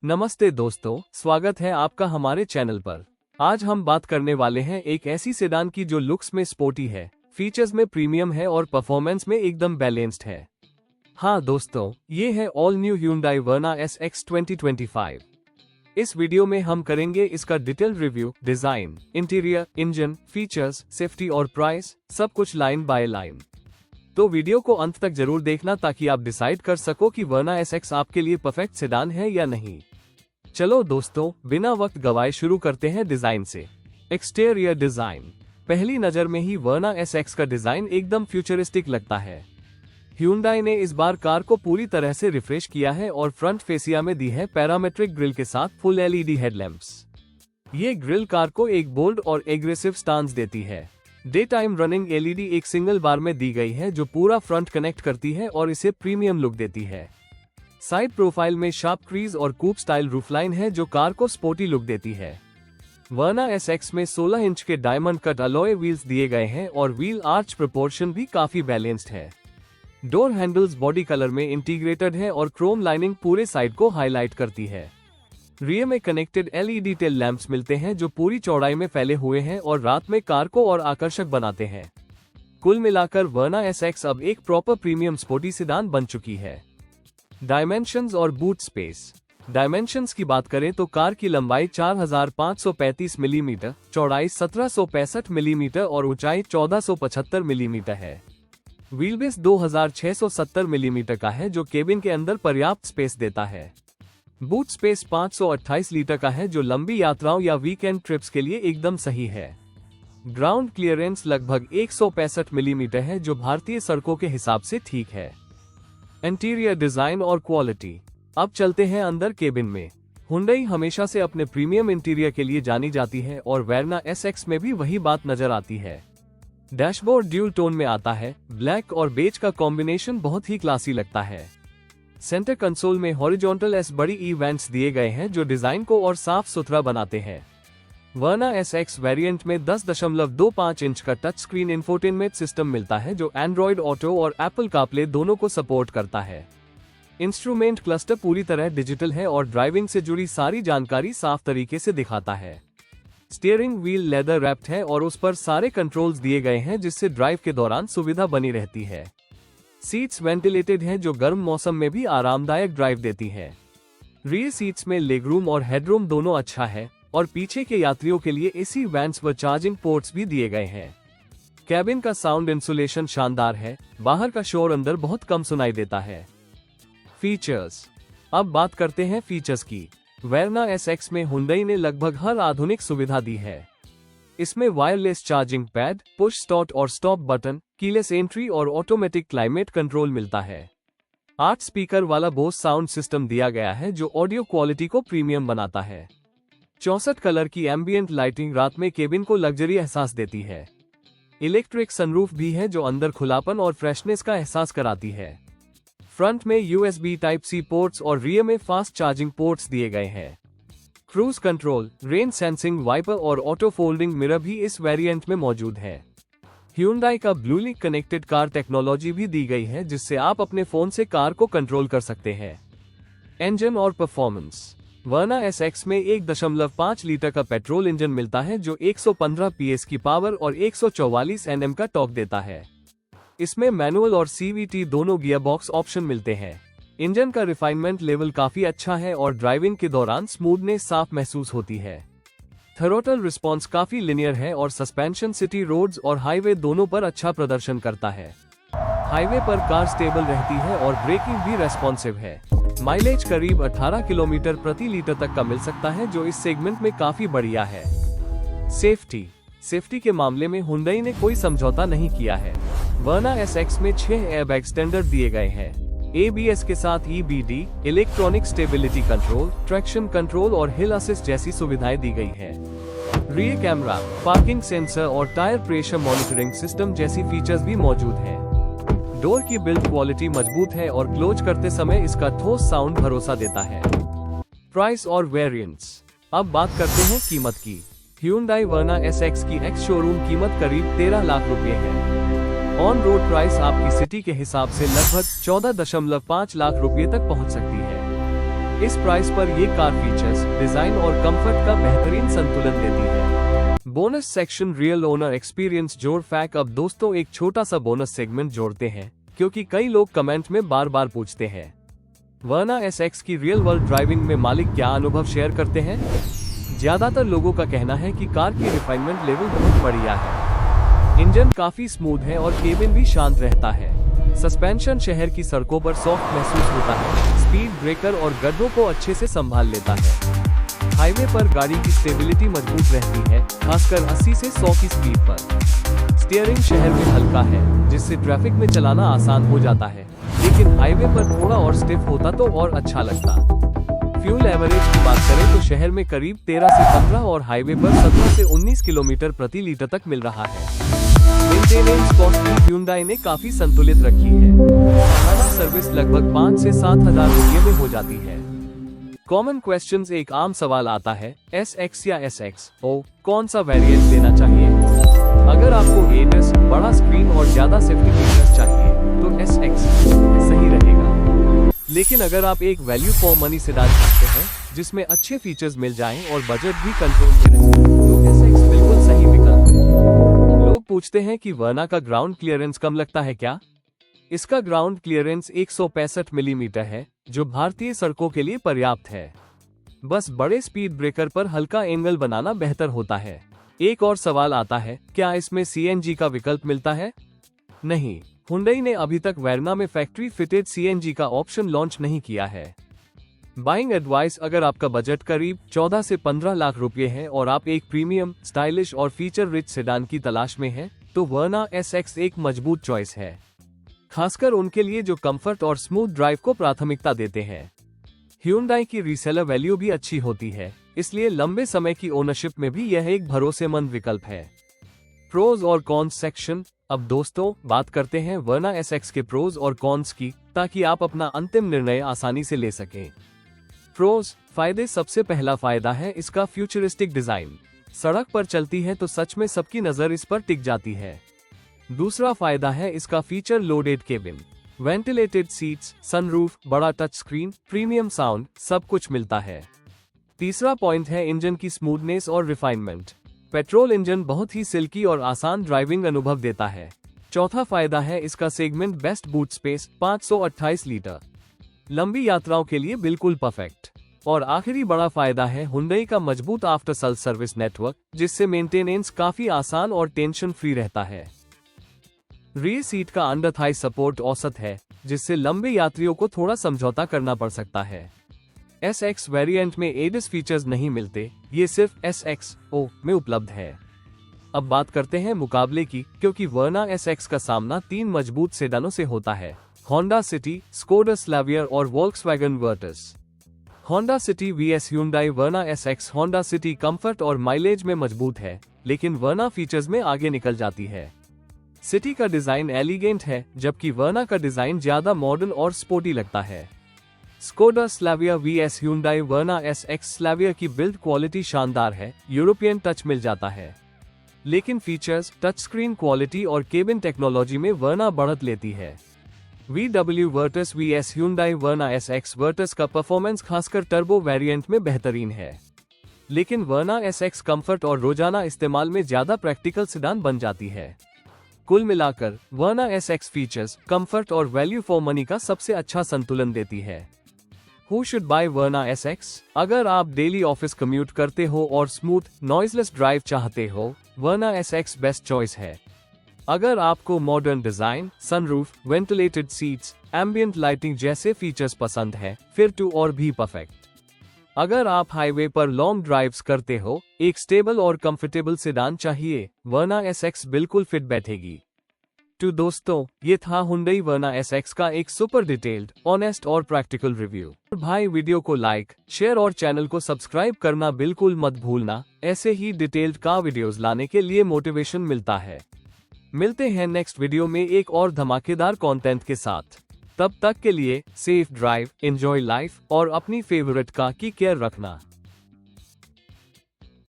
नमस्ते दोस्तों, स्वागत है आपका हमारे चैनल पर। आज हम बात करने वाले हैं एक ऐसी सेडान की जो लुक्स में स्पोर्टी है, फीचर्स में प्रीमियम है और परफॉर्मेंस में एकदम बैलेंस्ड है। हाँ दोस्तों, ये है all new Hyundai Verna SX 2025। इस वीडियो में हम करेंगे इसका detail review, design, interior, engine, features, safety और प्राइस, सब कुछ लाइन बाय लाइन। तो वीडियो को अंत तक जरूर देखना ताकि आप डिसाइड कर सको कि Verna SX आपके लिए परफेक्ट सेडान है या नहीं। चलो दोस्तों, बिना वक्त गवाए शुरू करते हैं डिजाइन से। Exterior design. पहली नजर में ही Verna SX का डिजाइन एकदम फ्यूचरिस्टिक लगता है। Hyundai ने इस बार कार को पूरी तरह से रिफ्रेश किया है और फ्रंट फेसिया में दी है पैरामेट्रिक ग्रिल के साथ फुल LED हेडलैम्प्स। ये ग्रिल कार को एक बोल्ड और एग्रेसिव स्टांस देती है। डे टाइम रनिंग LED एक सिंगल बार में दी गई है जो पूरा फ्रंट कनेक्ट करती है और इसे प्रीमियम लुक देती है। साइड प्रोफाइल में शार्प क्रीज और कूप स्टाइल रूफलाइन है जो कार को स्पोर्टी लुक देती है। Verna SX में 16 इंच के डायमंड कट अलॉय व्हील्स दिए गए हैं और व्हील आर्च प्रोपोर्शन भी काफी बैलेंस्ड है। डोर हैंडल्स बॉडी कलर में इंटीग्रेटेड है और क्रोम लाइनिंग पूरे साइड को हाईलाइट करती है। रियर में कनेक्टेड LED टेल लैंप्स मिलते हैं जो पूरी चौड़ाई में फैले हुए हैं और रात में कार को और आकर्षक बनाते हैं। कुल मिलाकर Verna SX अब एक प्रॉपर प्रीमियम स्पोर्टी सेडान बन चुकी है। डायमेंशंस और बूट स्पेस। डायमेंशंस की बात करें तो कार की लंबाई 4535 मिलीमीटर, चौड़ाई 1765 मिलीमीटर और ऊंचाई 1475 मिलीमीटर है। व्हीलबेस 2670 मिलीमीटर का है जो केबिन के अंदर पर्याप्त स्पेस देता है। बूट स्पेस 528 लीटर का है जो लंबी यात्राओं या वीकेंड ट्रिप्स के लिए एकदम सही है। ग्राउंड क्लियरेंस लगभग 165 मिलीमीटर है जो भारतीय सड़कों के हिसाब से ठीक है। इंटीरियर डिजाइन और क्वालिटी। अब चलते हैं अंदर केबिन में। Hyundai हमेशा से अपने प्रीमियम इंटीरियर के लिए जानी जाती है और Verna SX में भी वही बात नजर आती है। डैशबोर्ड ड्यूल टोन में आता है। ब्लैक और बेज का कॉम्बिनेशन बहुत ही क्लासी लगता है। सेंटर कंसोल में हॉरिजॉन्टल एस बड़ी इवेंट्स दिए गए हैं जो डिजाइन को और साफ सुथरा बनाते हैं। Verna SX वेरिएंट में 10.25 इंच का टच स्क्रीन इंफोटेनमेंट सिस्टम मिलता है जो एंड्रॉयड ऑटो और एप्पल कारप्ले दोनों को सपोर्ट करता है। इंस्ट्रूमेंट क्लस्टर पूरी तरह डिजिटल है और ड्राइविंग से जुड़ी सारी जानकारी साफ तरीके से दिखाता है। स्टीयरिंग व्हील लेदर रैप्ड है और उस पर सारे कंट्रोल्स दिए गए हैं जिससे ड्राइव के दौरान सुविधा बनी रहती है। सीट्स वेंटिलेटेड हैं जो गर्म मौसम में भी आरामदायक ड्राइव देती है। रियर सीट्स में लेगरूम और हेडरूम दोनों अच्छा है और पीछे के यात्रियों के लिए AC वेंट्स व चार्जिंग पोर्ट्स भी दिए गए हैं। कैबिन का साउंड इंसुलेशन शानदार है। बाहर का शोर अंदर बहुत कम सुनाई देता है। फीचर्स। अब बात करते हैं फीचर्स की। Verna SX में Hyundai ने लगभग हर आधुनिक सुविधा दी है। इसमें wireless charging pad, push start और स्टॉप बटन, कीलेस एंट्री और ऑटोमेटिक क्लाइमेट कंट्रोल मिलता है। 8 स्पीकर वाला Bose साउंड सिस्टम दिया गया है जो ऑडियो क्वालिटी को प्रीमियम बनाता है। 64 कलर की एम्बियंट लाइटिंग रात में केबिन को लग्जरी एहसास देती है। इलेक्ट्रिक सनरूफ भी है जो अंदर खुलापन और फ्रेशनेस का एहसास कराती है। फ्रंट में USB Type-C पोर्ट्स और रियर में फास्ट चार्जिंग पोर्ट्स दिए गए हैं। Cruise control, rain sensing wiper और ऑटो फोल्डिंग मिरर भी इस वेरिएंट में मौजूद है। Hyundai का ब्लूलिंक कनेक्टेड कार टेक्नोलॉजी भी दी गई है जिससे आप अपने फोन से कार को कंट्रोल कर सकते हैं। इंजन और परफॉर्मेंस। Verna SX में 1.5 लीटर का पेट्रोल इंजन मिलता है जो 115 PS की पावर और 144 Nm का टॉर्क देता है। इसमें मैनुअल और CVT दोनों गियरबॉक्स ऑप्शन मिलते हैं। इंजन का रिफाइनमेंट लेवल काफी अच्छा है और ड्राइविंग के दौरान स्मूथनेस साफ महसूस होती है। थ्रोटल रिस्पॉन्स काफी लिनियर है और सस्पेंशन सिटी रोड्स और हाईवे दोनों पर अच्छा प्रदर्शन करता है। हाईवे पर कार स्टेबल रहती है और ब्रेकिंग भी रेस्पॉन्सिव है। माइलेज करीब 18 किलोमीटर प्रति लीटर तक का मिल सकता है जो इस सेगमेंट में काफी बढ़िया है। सेफ्टी के मामले में Hyundai ने कोई समझौता नहीं किया है। Verna SX में 6 एयरबैग स्टैंडर्ड दिए गए हैं। ABS के साथ EBD, electronic stability control, traction control और हिल असिस्ट जैसी सुविधाएं दी गई हैं। रियर कैमरा, पार्किंग सेंसर और टायर प्रेशर मॉनिटरिंग सिस्टम जैसी फीचर्स भी मौजूद हैं। डोर की बिल्ड क्वालिटी मजबूत है और क्लोज करते समय इसका ठोस साउंड भरोसा देता है। प्राइस और वेरिएंट्स। अब बात करते हैं कीमत की। Hyundai Verna SX की एक्स शोरूम कीमत करीब 13 लाख रुपए है। ऑन रोड प्राइस आपकी सिटी के हिसाब से लगभग 14.5 लाख रुपए तक पहुंच सकती है। इस प्राइस पर ये कार फीचर्स, डिजाइन और कंफर्ट का बेहतरीन संतुलन देती है। Bonus section real owner experience जोड़ फैक्ट। अब दोस्तों एक छोटा सा बोनस सेगमेंट जोड़ते हैं, क्योंकि कई लोग कमेंट में बार बार पूछते हैं वर्ना SX की रियल वर्ल्ड ड्राइविंग में मालिक क्या अनुभव शेयर करते हैं। ज्यादातर लोगों का कहना है कि कार की रिफाइनमेंट लेवल बहुत बढ़िया है, इंजन काफी स्मूथ है और केबिन भी शांत रहता है। सस्पेंशन शहर की सड़कों पर सॉफ्ट महसूस होता है, स्पीड ब्रेकर और गड्ढों को अच्छे से संभाल लेता है। हाईवे पर गाड़ी की स्टेबिलिटी मजबूत रहती है, खासकर 80 से 100 की स्पीड पर। स्टीयरिंग शहर में हल्का है, जिससे ट्रैफिक में चलाना आसान हो जाता है, लेकिन हाईवे पर थोड़ा और स्टिफ होता तो और अच्छा लगता। फ्यूल एवरेज की बात करें तो शहर में करीब 13 से 15 और हाईवे पर 17 से 19 किलोमीटर प्रति लीटर तक मिल रहा है। मेंटेनेंस कॉस्ट भी Hyundai ने काफी संतुलित रखी है। हमारा सर्विस लगभग 5 से 7 हजार रुपये में हो जाती है। Common questions. एक आम सवाल आता है, SX या SX कौन सा वेरिएंट लेना चाहिए। अगर आपको ADAS, बड़ा स्क्रीन और ज्यादा सेफ्टी फीचर्स चाहिए तो SX सही रहेगा। लेकिन अगर आप एक वैल्यू फॉर मनी सेडान चाहते हैं जिसमें अच्छे फीचर्स मिल जाएं और बजट भी कंट्रोल में रहे, तो SX बिल्कुल सही विकल्प है। लोग पूछते हैं कि वर्ना का ग्राउंड क्लियरेंस कम लगता है क्या। इसका ग्राउंड क्लियरेंस 165 मिलीमीटर है, जो भारतीय सड़कों के लिए पर्याप्त है। बस बड़े स्पीड ब्रेकर पर हल्का एंगल बनाना बेहतर होता है। एक और सवाल आता है, क्या इसमें CNG का विकल्प मिलता है। नहीं, Hyundai ने अभी तक वर्ना में फैक्ट्री फिटेड CNG का ऑप्शन लॉन्च नहीं किया है। Buying advice. अगर आपका बजट करीब 14 से 15 लाख रुपए है और आप एक प्रीमियम, स्टाइलिश और फीचर रिच सेडान की तलाश में हैं, तो वर्ना SX एक मजबूत चॉइस है, खासकर उनके लिए जो कंफर्ट और स्मूथ ड्राइव को प्राथमिकता देते हैं। Hyundai की रीसेलर वैल्यू भी अच्छी होती है, इसलिए लंबे समय की ओनरशिप में भी यह एक भरोसेमंद विकल्प है। प्रोज और कॉन्स सेक्शन। अब दोस्तों बात करते हैं वर्ना SX के प्रोज और कॉन्स की, ताकि आप अपना अंतिम निर्णय आसानी से ले सकें। प्रोज फायदे। सबसे पहला फायदा है इसका फ्यूचरिस्टिक डिजाइन। सड़क पर चलती है तो सच में सबकी नजर इस पर टिक जाती है। दूसरा फायदा है इसका feature loaded cabin, ventilated seats, sunroof, बड़ा टच स्क्रीन, प्रीमियम साउंड, सब कुछ मिलता है। तीसरा पॉइंट है इंजन की स्मूथनेस और रिफाइनमेंट। पेट्रोल इंजन बहुत ही सिल्की और आसान ड्राइविंग अनुभव देता है। चौथा फायदा है इसका segment best boot space, 528 litre, लंबी यात्राओं के लिए बिल्कुल परफेक्ट। और आखिरी बड़ा फायदा है Hyundai का मजबूत आफ्टर सेल सर्विस नेटवर्क, जिससे मेंटेनेंस काफी आसान और टेंशन फ्री रहता है। रियर सीट का अंडर थाई सपोर्ट औसत है, जिससे लंबे यात्रियों को थोड़ा समझौता करना पड़ सकता है। SX वेरिएंट में ADAS फीचर्स नहीं मिलते, ये सिर्फ SX में उपलब्ध है। अब बात करते हैं मुकाबले की, क्योंकि वर्ना SX का सामना 3 मजबूत सेडानों से होता है, होंडा सिटी, स्कोडा स्लावियर और Volkswagen Virtus. Honda city vs Hyundai। वर्ना SX होंडा सिटी कंफर्ट और माइलेज में मजबूत है, लेकिन वर्ना फीचर्स में आगे निकल जाती है। सिटी का डिजाइन एलिगेंट है, जबकि वर्ना का डिजाइन ज्यादा मॉडर्न और स्पोर्टी लगता है। Skoda Slavia vs Hyundai। वर्ना SX स्लाविया की बिल्ड क्वालिटी शानदार है, यूरोपियन टच मिल जाता है, लेकिन फीचर्स, टच स्क्रीन क्वालिटी और केबिन टेक्नोलॉजी में वर्ना बढ़त लेती है। VW Virtus vs Hyundai। वर्ना SX वर्टस का परफॉर्मेंस खासकर टर्बो वेरिएंट में बेहतरीन है, लेकिन वर्ना SX कंफर्ट और रोजाना इस्तेमाल में ज्यादा प्रैक्टिकल सेडान बन जाती है। कुल मिलाकर वर्ना SX फीचर्स, कंफर्ट और वैल्यू फॉर मनी का सबसे अच्छा संतुलन देती है। Who should buy Verna SX? अगर आप डेली ऑफिस कम्यूट करते हो और स्मूथ, नॉइजलेस ड्राइव चाहते हो, वर्ना SX बेस्ट चॉइस है। अगर आपको modern design, sunroof, ventilated seats, ambient lighting जैसे फीचर्स पसंद है, फिर टू और भी परफेक्ट। अगर आप हाईवे पर लॉन्ग ड्राइव्स करते हो, एक स्टेबल और कंफर्टेबल सेडान चाहिए, वर्ना SX बिल्कुल फिट बैठेगी। तो दोस्तों, ये था Hyundai वर्ना SX का एक सुपर डिटेल्ड, ऑनेस्ट और प्रैक्टिकल रिव्यू। भाई वीडियो को लाइक, शेयर और चैनल को सब्सक्राइब करना बिल्कुल मत भूलना। ऐसे ही डिटेल्ड कार वीडियोस लाने के लिए मोटिवेशन मिलता है। मिलते हैं नेक्स्ट वीडियो में एक और धमाकेदार कंटेंट के साथ। तब तक के लिए सेफ ड्राइव, एंजॉय लाइफ और अपनी फेवरेट कार की केयर रखना।